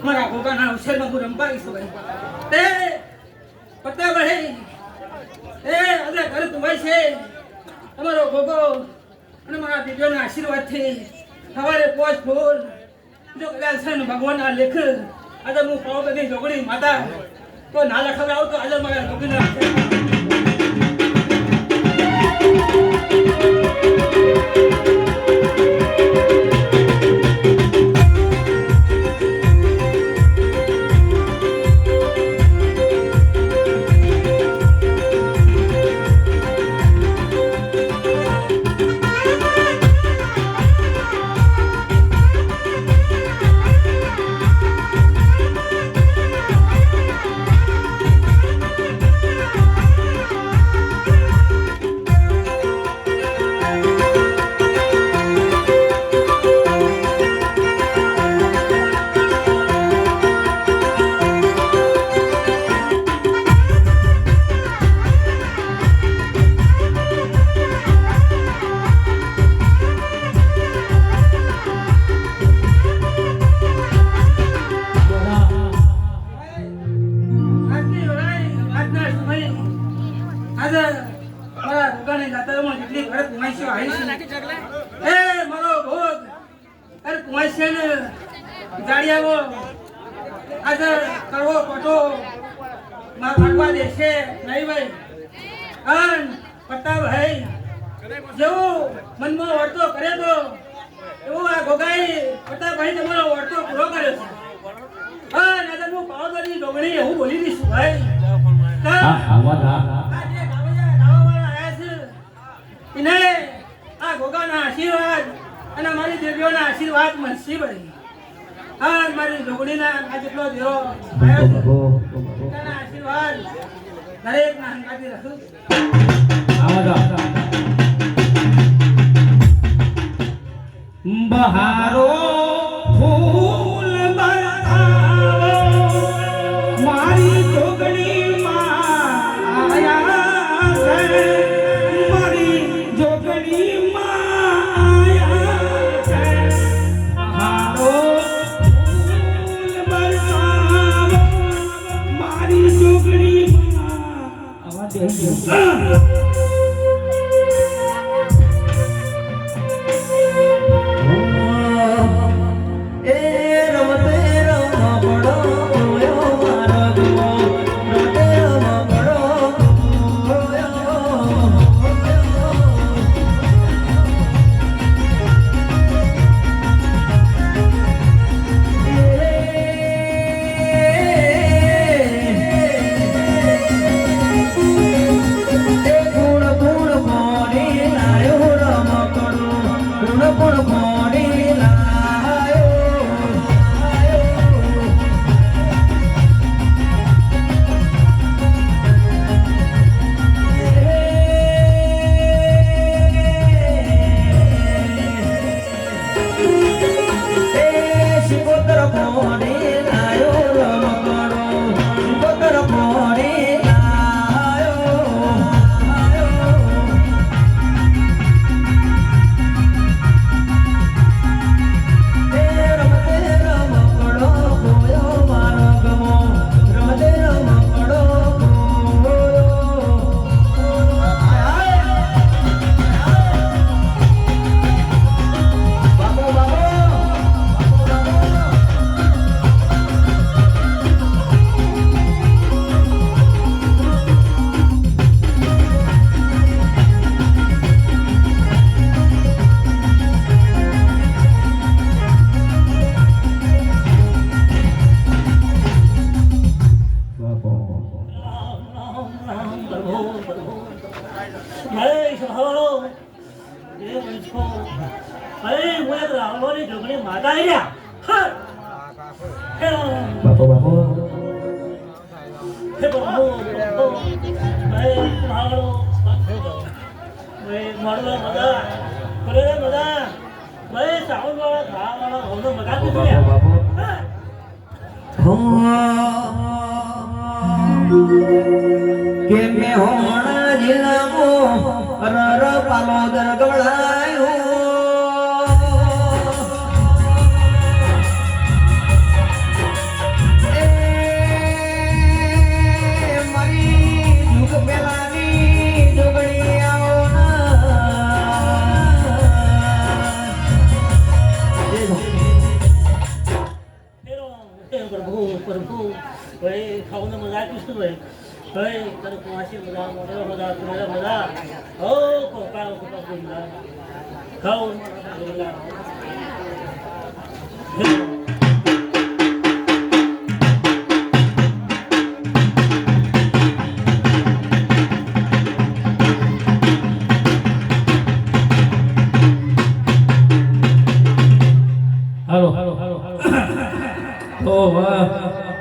મારા ગોગાના અવસરમાં હું રંબાઈશ તે પત્તા ભાઈ એ અરે ઘર તુમાઈ છે તમારો ગોગો અને મારા દીકરાના આશીર્વાદથી સવારે પોચ ફૂલ જો કદાચ છે ને ભગવાનના લેખ આજે હું પાવ બધી જોગડી માતા તો ના લખાવ તો આજે મારા ગોગીના મનમાં વર્તો કરે તો એવું આ ગોગાઈ પતાભાઈ તમારો વર્તો પૂરો કર્યો છે હા નજર હું પાવદરી ડોગણી એવું બોલી દઈશું ભાઈ એને આ ગોગાના આશીર્વાદ અને મારી દેવીઓના આશીર્વાદ મળશે ભાઈ હા મારી ડોગણીના આ જેટલો દેવો આવ્યો છે આશીર્વાદ દરેક ના હંગાતી રાખું બહારો ફૂલ બરસાવો મારી જોગણી માં આયા છે મારી જોગણી માં આયા છે બહારો ફૂલ બરસાવો મારી જોગણી માં આવા દે બાપુ બાપુ હે બાપુ ભાઈ મારો ભાઈ મારો મજા કરે મજા ભાઈ સાઉન્ડ વાળા ખાવાળા હોનો મજા બાપુ કીધું બાપુ કે મેં હોણા જિલ્લામો રર પાલોદર ગવડાયો એ મારી યુગ પેલાની જોગણી આવો પ્રભુ પ્રભુ ભાઈ ખાવાનો મજા કીધું ભાઈ તારે કુવાસી મજા મોઢા મજા તુરા મજા હો કોપા કોપા મજા ખાઓ મજા હાલો હાલો હાલો હાલો ઓ વાહ